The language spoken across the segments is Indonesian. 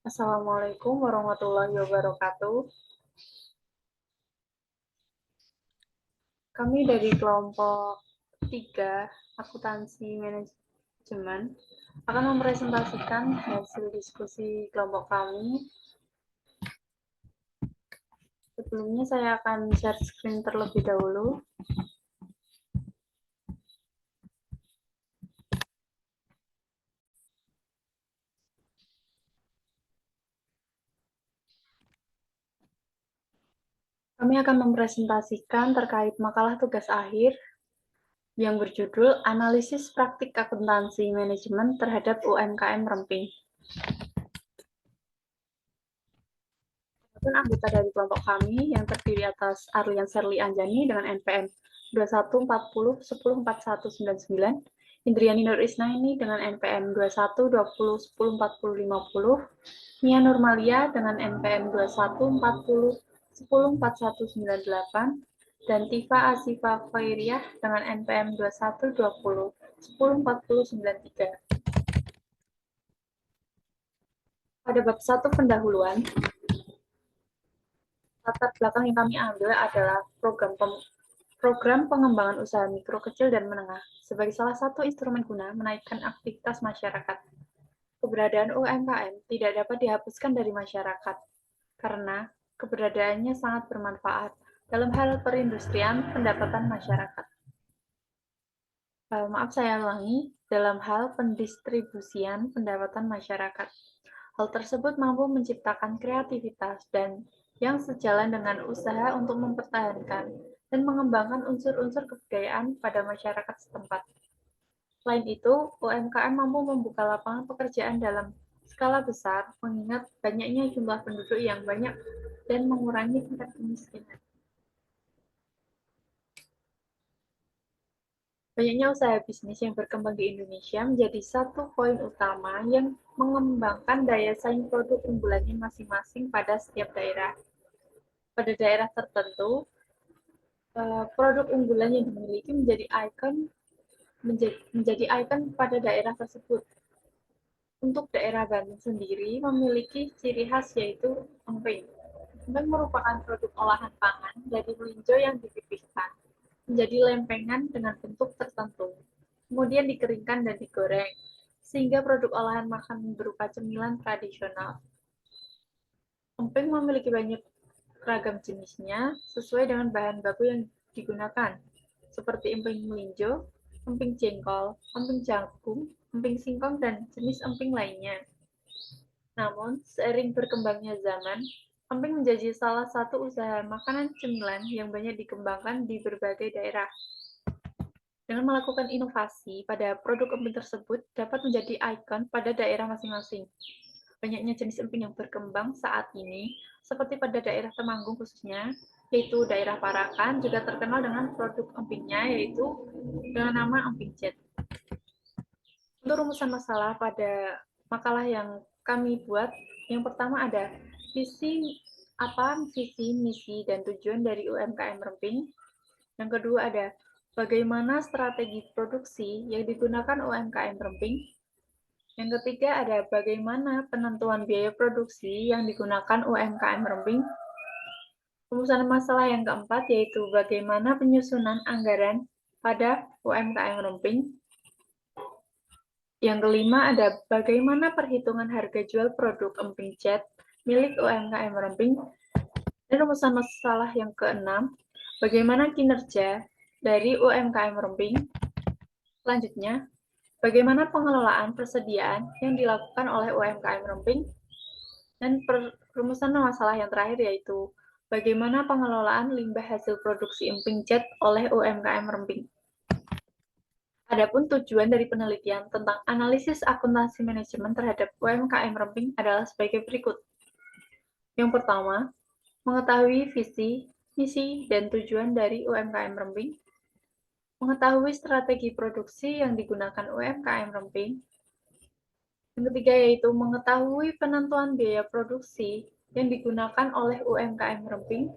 Assalamualaikum warahmatullahi wabarakatuh. Kami dari kelompok 3 Akuntansi Manajemen akan mempresentasikan hasil diskusi kelompok kami. Sebelumnya saya akan share screen terlebih dahulu. Kami akan mempresentasikan terkait makalah tugas akhir yang berjudul Analisis Praktik Akuntansi Manajemen terhadap UMKM Remping. Adapun anggota dari kelompok kami yang terdiri atas Arlian Serli Anjani dengan NPM 2140104199, Indriani Nur Isnaini dengan NPM 2120104050, Nia Nurmalia dengan NPM 2140104198, dan Tifa Asifa Khairiyah dengan NPM 2120104093. Pada bab 1 pendahuluan, latar belakang yang kami ambil adalah program pengembangan usaha mikro, kecil, dan menengah sebagai salah satu instrumen guna menaikkan aktivitas masyarakat. Keberadaan UMKM tidak dapat dihapuskan dari masyarakat karena keberadaannya sangat bermanfaat dalam hal perindustrian pendapatan masyarakat. Maaf, saya ulangi, dalam hal pendistribusian pendapatan masyarakat. Hal tersebut mampu menciptakan kreativitas dan yang sejalan dengan usaha untuk mempertahankan dan mengembangkan unsur-unsur kebudayaan pada masyarakat setempat. Selain itu, UMKM mampu membuka lapangan pekerjaan dalam skala besar, mengingat banyaknya jumlah penduduk yang banyak dan mengurangi tingkat kemiskinan. Banyaknya usaha bisnis yang berkembang di Indonesia menjadi satu poin utama yang mengembangkan daya saing produk unggulannya masing-masing pada setiap daerah. Pada daerah tertentu, produk unggulan yang dimiliki menjadi ikon pada daerah tersebut. Untuk daerah Bandung sendiri memiliki ciri khas yaitu emping. Emping merupakan produk olahan pangan dari melinjo yang dipipihkan menjadi lempengan dengan bentuk tertentu, kemudian dikeringkan dan digoreng, sehingga produk olahan makan berupa cemilan tradisional. Emping memiliki banyak ragam jenisnya sesuai dengan bahan baku yang digunakan, seperti emping melinjo, emping jengkol, emping jagung, emping singkong, dan jenis emping lainnya. Namun, seiring berkembangnya zaman, emping menjadi salah satu usaha makanan cemilan yang banyak dikembangkan di berbagai daerah. Dengan melakukan inovasi pada produk emping tersebut dapat menjadi ikon pada daerah masing-masing. Banyaknya jenis emping yang berkembang saat ini, seperti pada daerah Temanggung khususnya, yaitu daerah Parakan, juga terkenal dengan produk empingnya, yaitu dengan nama emping jet. Untuk rumusan masalah pada makalah yang kami buat, yang pertama ada visi, misi, dan tujuan dari UMKM Remping. Yang kedua ada bagaimana strategi produksi yang digunakan UMKM Remping. Yang ketiga ada bagaimana penentuan biaya produksi yang digunakan UMKM Remping. Rumusan masalah yang keempat yaitu bagaimana penyusunan anggaran pada UMKM Remping. Yang kelima ada bagaimana perhitungan harga jual produk emping jet milik UMKM Remping. Dan rumusan masalah yang keenam, bagaimana kinerja dari UMKM Remping. Selanjutnya, bagaimana pengelolaan persediaan yang dilakukan oleh UMKM Remping. Dan rumusan masalah yang terakhir yaitu bagaimana pengelolaan limbah hasil produksi emping jet oleh UMKM Remping. Adapun tujuan dari penelitian tentang analisis akuntansi manajemen terhadap UMKM Remping adalah sebagai berikut. Yang pertama, mengetahui visi, misi, dan tujuan dari UMKM Remping, mengetahui strategi produksi yang digunakan UMKM Remping. Yang ketiga yaitu mengetahui penentuan biaya produksi yang digunakan oleh UMKM Remping.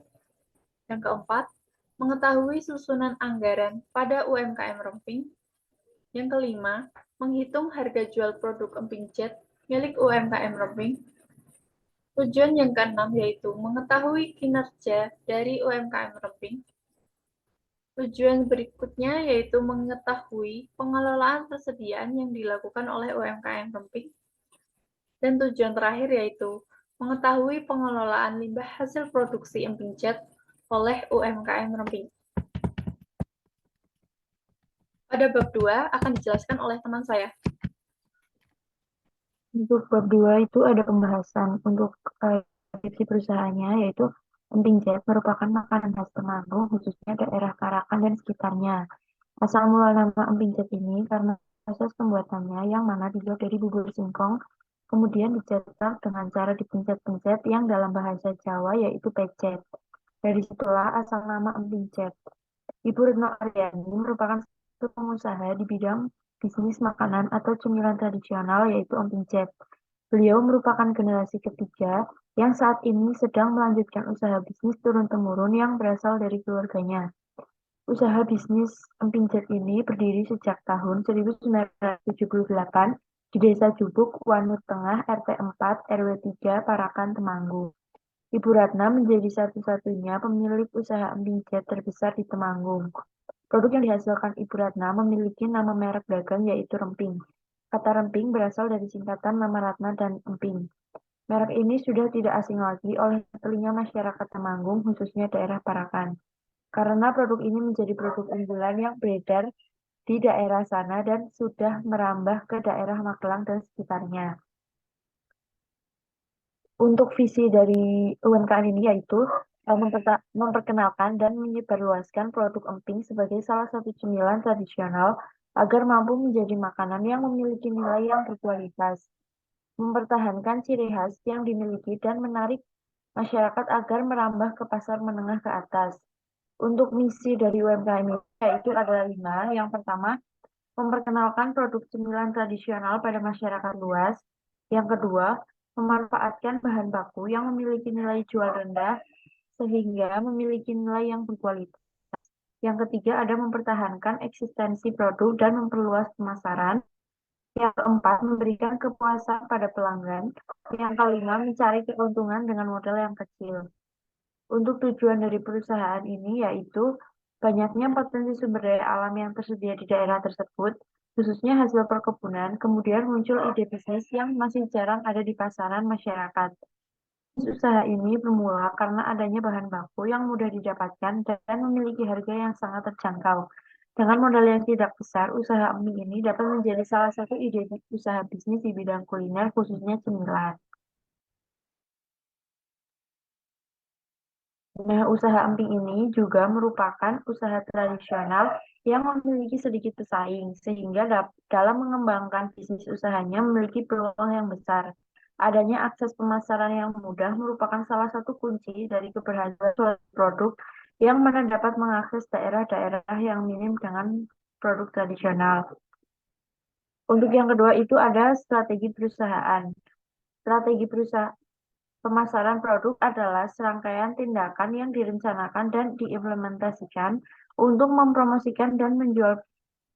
Yang keempat, mengetahui susunan anggaran pada UMKM Remping. Yang kelima, menghitung harga jual produk emping cat milik UMKM Remping. Tujuan yang keenam yaitu mengetahui kinerja dari UMKM Remping. Tujuan berikutnya yaitu mengetahui pengelolaan persediaan yang dilakukan oleh UMKM Remping. Dan tujuan terakhir yaitu mengetahui pengelolaan limbah hasil produksi emping cat oleh UMKM Remping. Pada bab 2 akan dijelaskan oleh teman saya. Untuk bab 2 itu ada pembahasan untuk deskripsi perusahaannya, yaitu emping cat merupakan makanan khas Temanggung, khususnya daerah Tarakan dan sekitarnya. Asal mula nama emping cat ini karena proses pembuatannya yang mana dibuat dari bubur singkong, kemudian dicetak dengan cara dipencet-pencet yang dalam bahasa Jawa yaitu pecet. Dari situlah asal nama emping cat. Ibu Retno Aryani merupakan satu pengusaha di bidang bisnis makanan atau cemilan tradisional yaitu emping cat. Beliau merupakan generasi ketiga yang saat ini sedang melanjutkan usaha bisnis turun-temurun yang berasal dari keluarganya. Usaha bisnis emping cat ini berdiri sejak tahun 1978 di Desa Jubuk, Wanut Tengah, RT 4, RW 3, Parakan, Temanggung. Ibu Ratna menjadi satu-satunya pemilik usaha emping cat terbesar di Temanggung. Produk yang dihasilkan Ibu Ratna memiliki nama merek dagang yaitu Remping. Kata Remping berasal dari singkatan nama Ratna dan Emping. Merek ini sudah tidak asing lagi oleh telinga masyarakat Temanggung, khususnya daerah Parakan. Karena produk ini menjadi produk unggulan yang beredar di daerah sana dan sudah merambah ke daerah Magelang dan sekitarnya. Untuk visi dari UMKM ini yaitu memperkenalkan dan menyebarluaskan produk emping sebagai salah satu cemilan tradisional agar mampu menjadi makanan yang memiliki nilai yang berkualitas, mempertahankan ciri khas yang dimiliki dan menarik masyarakat agar merambah ke pasar menengah ke atas. Untuk misi dari UMKM ini yaitu adalah 5. Yang pertama, memperkenalkan produk cemilan tradisional pada masyarakat luas. Yang kedua, memanfaatkan bahan baku yang memiliki nilai jual rendah sehingga memiliki nilai yang berkualitas. Yang ketiga, ada mempertahankan eksistensi produk dan memperluas pemasaran. Yang keempat, memberikan kepuasan pada pelanggan. Yang kelima, mencari keuntungan dengan modal yang kecil. Untuk tujuan dari perusahaan ini yaitu banyaknya potensi sumber daya alam yang tersedia di daerah tersebut, khususnya hasil perkebunan, kemudian muncul ide bisnis yang masih jarang ada di pasaran masyarakat. Usaha ini bermula karena adanya bahan baku yang mudah didapatkan dan memiliki harga yang sangat terjangkau. Dengan modal yang tidak besar, usaha mie ini dapat menjadi salah satu ide usaha bisnis di bidang kuliner, khususnya cemilan. Nah, usaha emping ini juga merupakan usaha tradisional yang memiliki sedikit pesaing, sehingga dalam mengembangkan bisnis usahanya memiliki peluang yang besar. Adanya akses pemasaran yang mudah merupakan salah satu kunci dari keberhasilan suatu produk yang mana dapat mengakses daerah-daerah yang minim dengan produk tradisional. Untuk yang kedua itu ada strategi perusahaan. Strategi perusahaan Pemasaran produk adalah serangkaian tindakan yang direncanakan dan diimplementasikan untuk mempromosikan dan menjual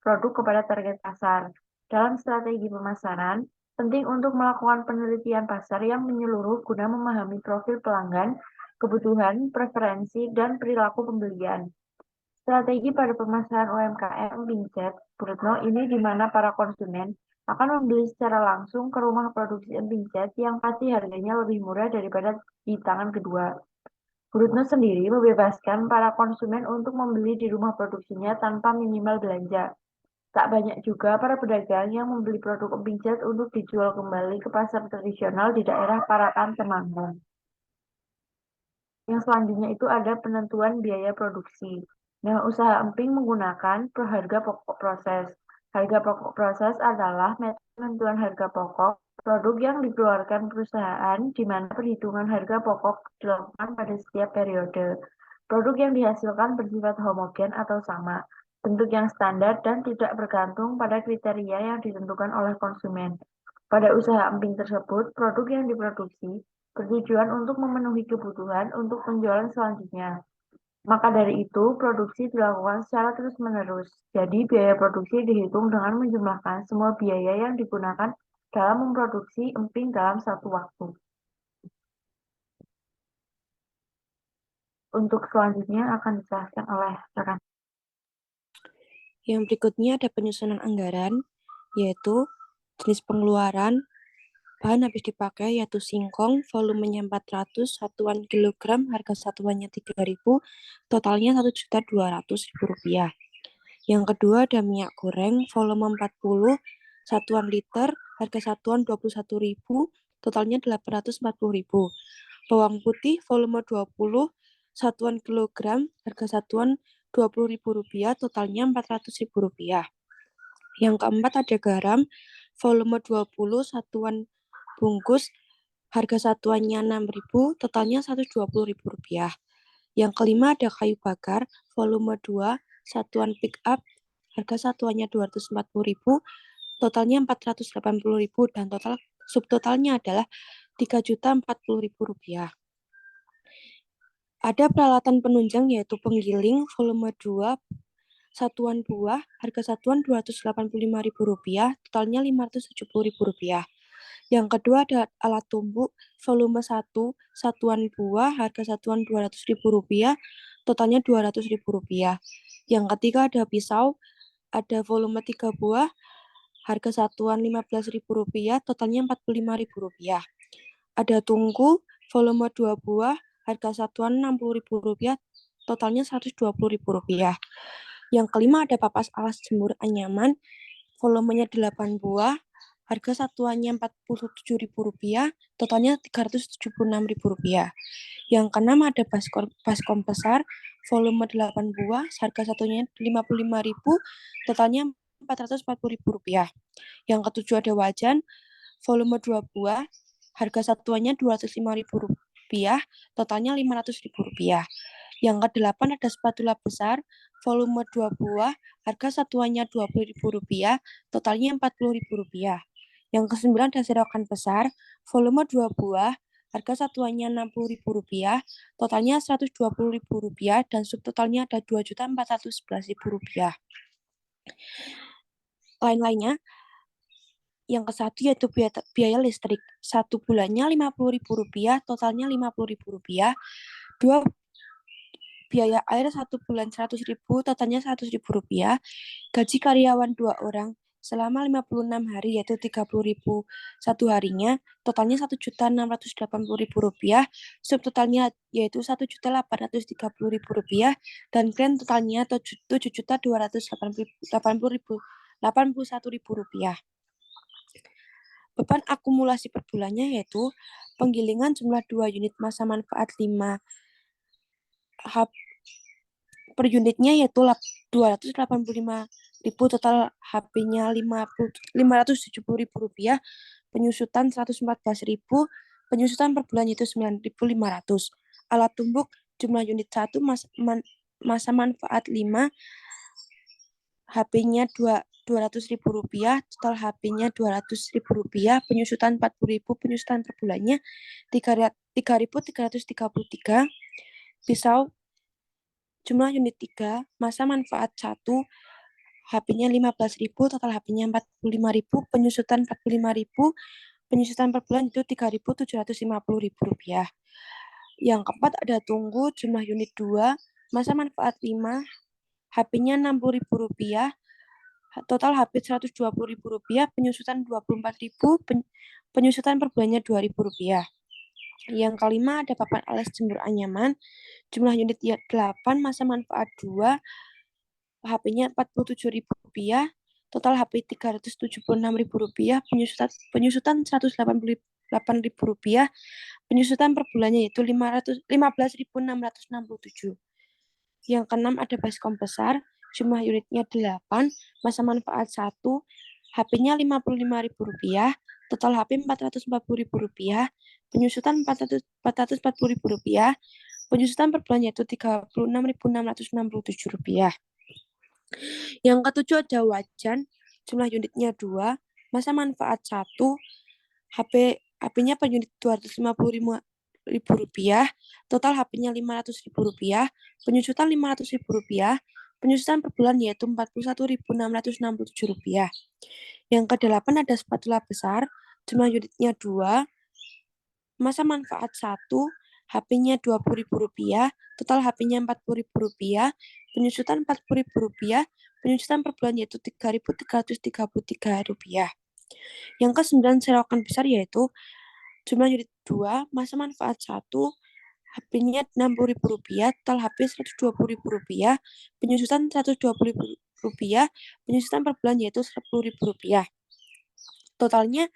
produk kepada target pasar. Dalam strategi pemasaran, penting untuk melakukan penelitian pasar yang menyeluruh guna memahami profil pelanggan, kebutuhan, preferensi, dan perilaku pembelian. Strategi pada pemasaran UMKM Bincet, Purutno, ini di mana para konsumen akan membeli secara langsung ke rumah produksi emping cat yang pasti harganya lebih murah daripada di tangan kedua. Purutno sendiri membebaskan para konsumen untuk membeli di rumah produksinya tanpa minimal belanja. Tak banyak juga para pedagang yang membeli produk emping cat untuk dijual kembali ke pasar tradisional di daerah Parakan, Temanggung. Yang selanjutnya itu ada penentuan biaya produksi. Nah, usaha emping menggunakan harga pokok proses. Harga pokok proses adalah metode penentuan harga pokok produk yang dikeluarkan perusahaan di mana perhitungan harga pokok dilakukan pada setiap periode. Produk yang dihasilkan bersifat homogen atau sama, bentuk yang standar dan tidak bergantung pada kriteria yang ditentukan oleh konsumen. Pada usaha emping tersebut, produk yang diproduksi bertujuan untuk memenuhi kebutuhan untuk penjualan selanjutnya. Maka dari itu, produksi dilakukan secara terus-menerus. Jadi, biaya produksi dihitung dengan menjumlahkan semua biaya yang digunakan dalam memproduksi emping dalam satu waktu. Untuk selanjutnya akan dijelaskan oleh rekan. Yang berikutnya ada penyusunan anggaran, yaitu jenis pengeluaran, bahan habis dipakai yaitu singkong, volumenya 400, satuan kilogram, harga satuannya 3.000, totalnya Rp1.200.000. Yang kedua ada minyak goreng, volume 40, satuan liter, harga satuan 21.000, totalnya 840.000. Bawang putih, volume 20, satuan kilogram, harga satuan Rp20.000, totalnya Rp400.000. Yang keempat ada garam, volume 20, satuan bungkus, harga satuannya 6.000, totalnya Rp120.000. Yang kelima ada kayu bakar, volume 2, satuan pick up, harga satuannya 240.000, totalnya 480.000 dan total subtotalnya adalah Rp3.040.000. Ada peralatan penunjang yaitu penggiling volume 2, satuan buah, harga satuan Rp285.000, totalnya Rp570.000. Yang kedua ada alat tumbuk volume 1, satuan buah, harga satuan Rp200.000, totalnya Rp200.000. Yang ketiga ada pisau, ada volume 3 buah, harga satuan Rp15.000, totalnya Rp45.000. Ada tungku, volume 2 buah, harga satuan Rp60.000, totalnya Rp120.000. Yang kelima ada papas alas jemur anyaman, volumenya 8 buah, harga satuannya Rp47.000, totalnya Rp376.000. Yang keenam ada baskom besar, volume 8 buah, harga satunya Rp55.000, totalnya Rp440.000. Yang ketujuh ada wajan, volume 2 buah, harga satuannya Rp205.000, totalnya Rp500.000. Yang kedelapan ada spatula besar, volume 2 buah, harga satuannya Rp20.000, totalnya Rp40.000. Yang kesembilan ada serokan besar, volume 2 buah, harga satuannya Rp60.000, totalnya Rp120.000 dan subtotalnya ada Rp2.411.000. Lain-lainnya, yang ke satu yaitu biaya listrik. Satu bulannya Rp50.000, totalnya Rp50.000. Dua, biaya air 1 bulan Rp100.000, totalnya Rp100.000. Gaji karyawan 2 orang selama 56 hari, yaitu Rp30.000 satu harinya, totalnya Rp1.680.000. Subtotalnya yaitu Rp1.830.000 dan kren totalnya Rp7.281.000. Beban akumulasi per bulannya yaitu penggilingan jumlah 2 unit masa manfaat 5 H per unitnya yaitu 285.000, total HP-nya Rp570.000, penyusutan 114.000, penyusutan per bulan itu 9.500. Alat tumbuk jumlah unit 1 masa manfaat 5, HP-nya Rp200.000, total HP-nya Rp200.000, penyusutan 40.000, penyusutan per bulannya 3.333, pisau jumlah unit 3, masa manfaat 1, HP-nya 15.000, total HP-nya 45.000, penyusutan 45.000, penyusutan per bulan itu Rp3.750.000. Yang keempat ada tunggu jumlah unit 2, masa manfaat 5, HP-nya Rp60.000, total HP Rp120.000, penyusutan 24.000, penyusutan per bulannya Rp2.000. Yang kelima ada papan alas jemur anyaman, jumlah unit 8, masa manfaat 2, HP-nya Rp47.000, total HP Rp376.000, penyusutan Rp188.000, penyusutan per bulannya yaitu Rp15.667. Yang keenam ada baskom besar, jumlah unitnya 8, masa manfaat 1, HP-nya Rp55.000, total HP Rp440.000, penyusutan Rp440.000, penyusutan per bulan yaitu Rp36.667. Yang ketujuh ada wajan, jumlah unitnya 2, masa manfaat 1, HP-nya per unit Rp50.000, total HP-nya Rp500.000, penyusutan Rp500.000, penyusutan per bulan yaitu Rp41.667. Yang ke-8 ada spatula besar, jumlah unitnya 2, masa manfaat 1, HP-nya Rp20.000, total HP-nya Rp40.000, penyusutan Rp40.000, penyusutan per bulan yaitu Rp3.333. Yang ke-9 selokan besar yaitu jumlah unit 2, masa manfaat 1, HP-nya Rp60.000, total HP Rp120.000, penyusutan Rp120.000, penyusutan per bulan yaitu Rp10.000. Totalnya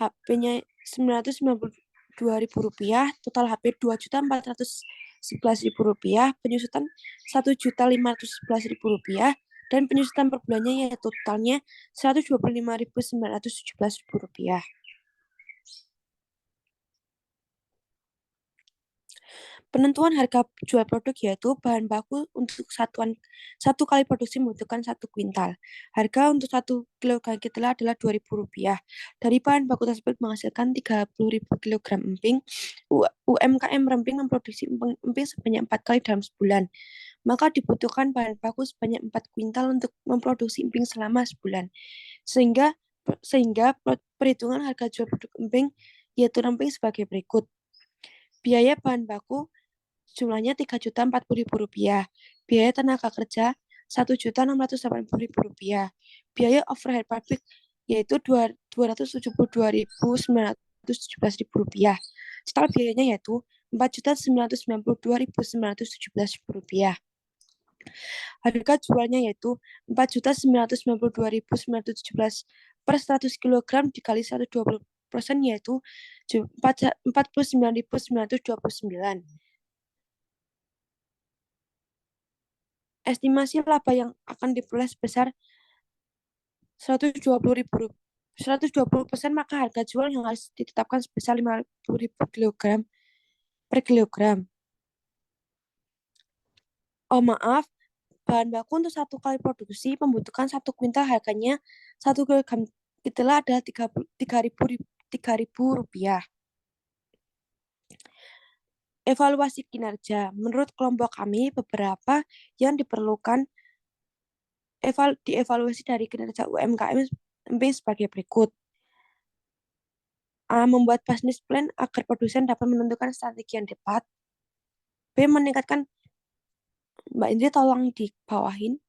HP-nya Rp992.000, total HP Rp2.411.000, penyusutan Rp1.511.000, dan penyusutan per bulannya yaitu totalnya Rp125.917. Penentuan harga jual produk yaitu bahan baku untuk satu kali produksi membutuhkan 1 kuintal. Harga untuk 1 kilogram kedelai adalah Rp2.000. Dari bahan baku tersebut menghasilkan 30.000 kilogram emping. UMKM Remping memproduksi emping sebanyak 4 kali dalam sebulan. Maka dibutuhkan bahan baku sebanyak 4 kuintal untuk memproduksi emping selama sebulan. Sehingga perhitungan harga jual produk emping yaitu remping sebagai berikut. Biaya bahan baku jumlahnya Rp3.040.000. Biaya tenaga kerja Rp1.680.000. Biaya overhead pabrik yaitu Rp272.917.000. Total biayanya yaitu Rp4.992.917. Harga jualnya yaitu Rp4.992.917 per 100 kg dikali 120% yaitu Rp49.929. Estimasi laba yang akan diperoleh sebesar Rp120.000, maka harga jual yang harus ditetapkan sebesar Rp50.000 per kilogram. Oh maaf, bahan baku untuk 1 kali produksi membutuhkan 1 kuintal, harganya 1 kilogram kedelai adalah Rp3.000. Evaluasi kinerja. Menurut kelompok kami, beberapa yang diperlukan dievaluasi dari kinerja UMKM sebagai berikut. A. Membuat business plan agar produsen dapat menentukan strategi yang tepat. B. Meningkatkan, Mbak Indri tolong dibawahin.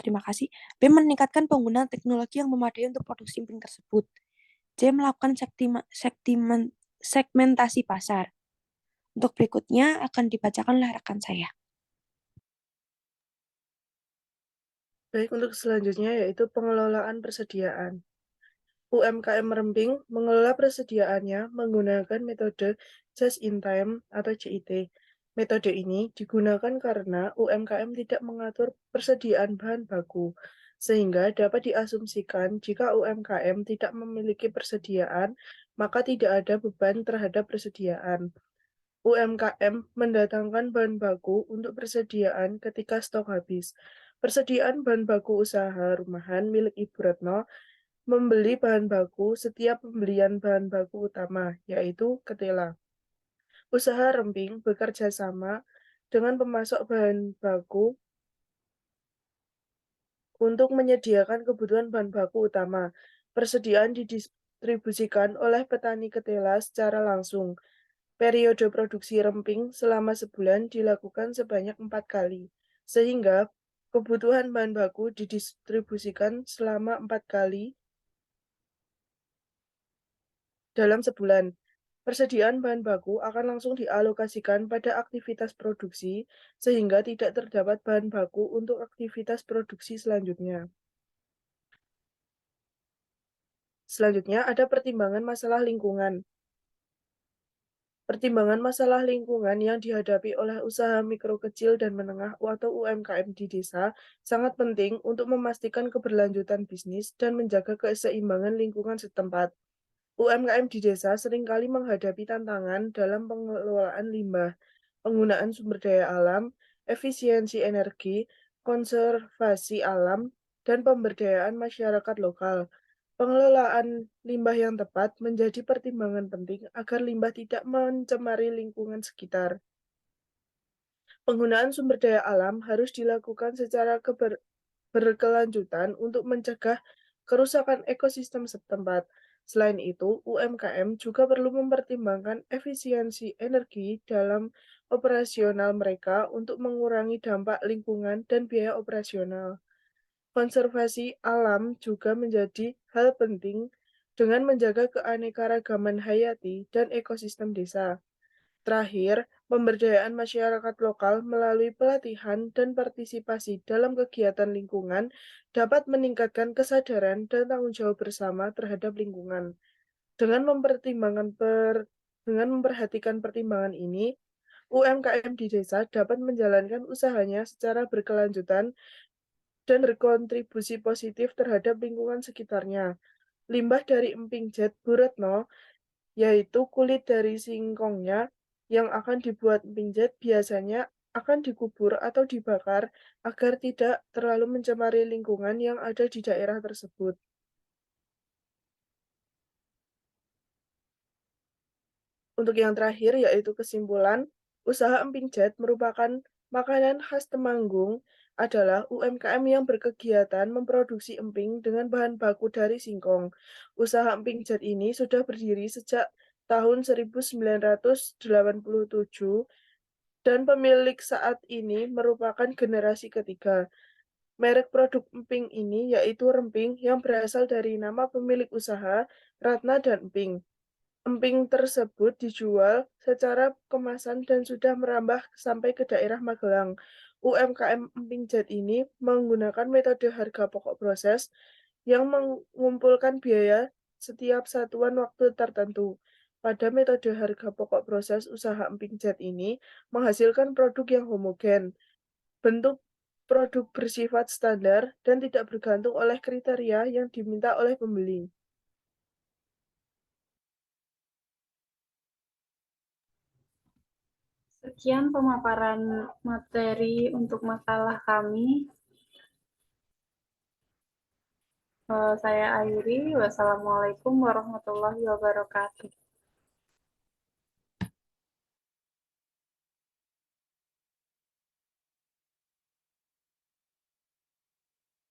Terima kasih. B. Meningkatkan penggunaan teknologi yang memadai untuk produksi emping tersebut. C. Melakukan segmentasi pasar. Untuk berikutnya akan dibacakan oleh rekan saya. Baik, untuk selanjutnya yaitu pengelolaan persediaan. UMKM Remping mengelola persediaannya menggunakan metode Just in Time atau JIT. Metode ini digunakan karena UMKM tidak mengatur persediaan bahan baku, sehingga dapat diasumsikan jika UMKM tidak memiliki persediaan, maka tidak ada beban terhadap persediaan. UMKM mendatangkan bahan baku untuk persediaan ketika stok habis. Persediaan bahan baku usaha rumahan milik Ibu Retno membeli bahan baku setiap pembelian bahan baku utama, yaitu ketela. Usaha Remping bekerja sama dengan pemasok bahan baku untuk menyediakan kebutuhan bahan baku utama. Persediaan didistribusikan oleh petani ketela secara langsung. Periode produksi remping selama sebulan dilakukan sebanyak 4 kali, sehingga kebutuhan bahan baku didistribusikan selama 4 kali dalam sebulan. Persediaan bahan baku akan langsung dialokasikan pada aktivitas produksi, sehingga tidak terdapat bahan baku untuk aktivitas produksi selanjutnya. Selanjutnya ada pertimbangan masalah lingkungan. Pertimbangan masalah lingkungan yang dihadapi oleh usaha mikro kecil dan menengah atau UMKM di desa sangat penting untuk memastikan keberlanjutan bisnis dan menjaga keseimbangan lingkungan setempat. UMKM di desa seringkali menghadapi tantangan dalam pengelolaan limbah, penggunaan sumber daya alam, efisiensi energi, konservasi alam, dan pemberdayaan masyarakat lokal. Pengelolaan limbah yang tepat menjadi pertimbangan penting agar limbah tidak mencemari lingkungan sekitar. Penggunaan sumber daya alam harus dilakukan secara berkelanjutan untuk mencegah kerusakan ekosistem setempat. Selain itu, UMKM juga perlu mempertimbangkan efisiensi energi dalam operasional mereka untuk mengurangi dampak lingkungan dan biaya operasional. Konservasi alam juga menjadi hal penting dengan menjaga keanekaragaman hayati dan ekosistem desa. Terakhir, pemberdayaan masyarakat lokal melalui pelatihan dan partisipasi dalam kegiatan lingkungan dapat meningkatkan kesadaran dan tanggung jawab bersama terhadap lingkungan. Dengan memperhatikan pertimbangan ini, UMKM di desa dapat menjalankan usahanya secara berkelanjutan dan berkontribusi positif terhadap lingkungan sekitarnya. Limbah dari emping jet Bu Retno, yaitu kulit dari singkongnya yang akan dibuat emping jet, biasanya akan dikubur atau dibakar agar tidak terlalu mencemari lingkungan yang ada di daerah tersebut. Untuk yang terakhir, yaitu kesimpulan, usaha emping jet merupakan makanan khas Temanggung adalah UMKM yang berkegiatan memproduksi emping dengan bahan baku dari singkong. Usaha emping jet ini sudah berdiri sejak tahun 1987 dan pemilik saat ini merupakan generasi ketiga. Merek produk emping ini yaitu Remping yang berasal dari nama pemilik usaha, Ratna dan Emping. Emping tersebut dijual secara kemasan dan sudah merambah sampai ke daerah Magelang. UMKM Emping Jet ini menggunakan metode harga pokok proses yang mengumpulkan biaya setiap satuan waktu tertentu. Pada metode harga pokok proses usaha Emping Jet ini menghasilkan produk yang homogen, bentuk produk bersifat standar dan tidak bergantung oleh kriteria yang diminta oleh pembeli. Sekian pemaparan materi untuk makalah kami. Saya akhiri. Wassalamualaikum warahmatullahi wabarakatuh.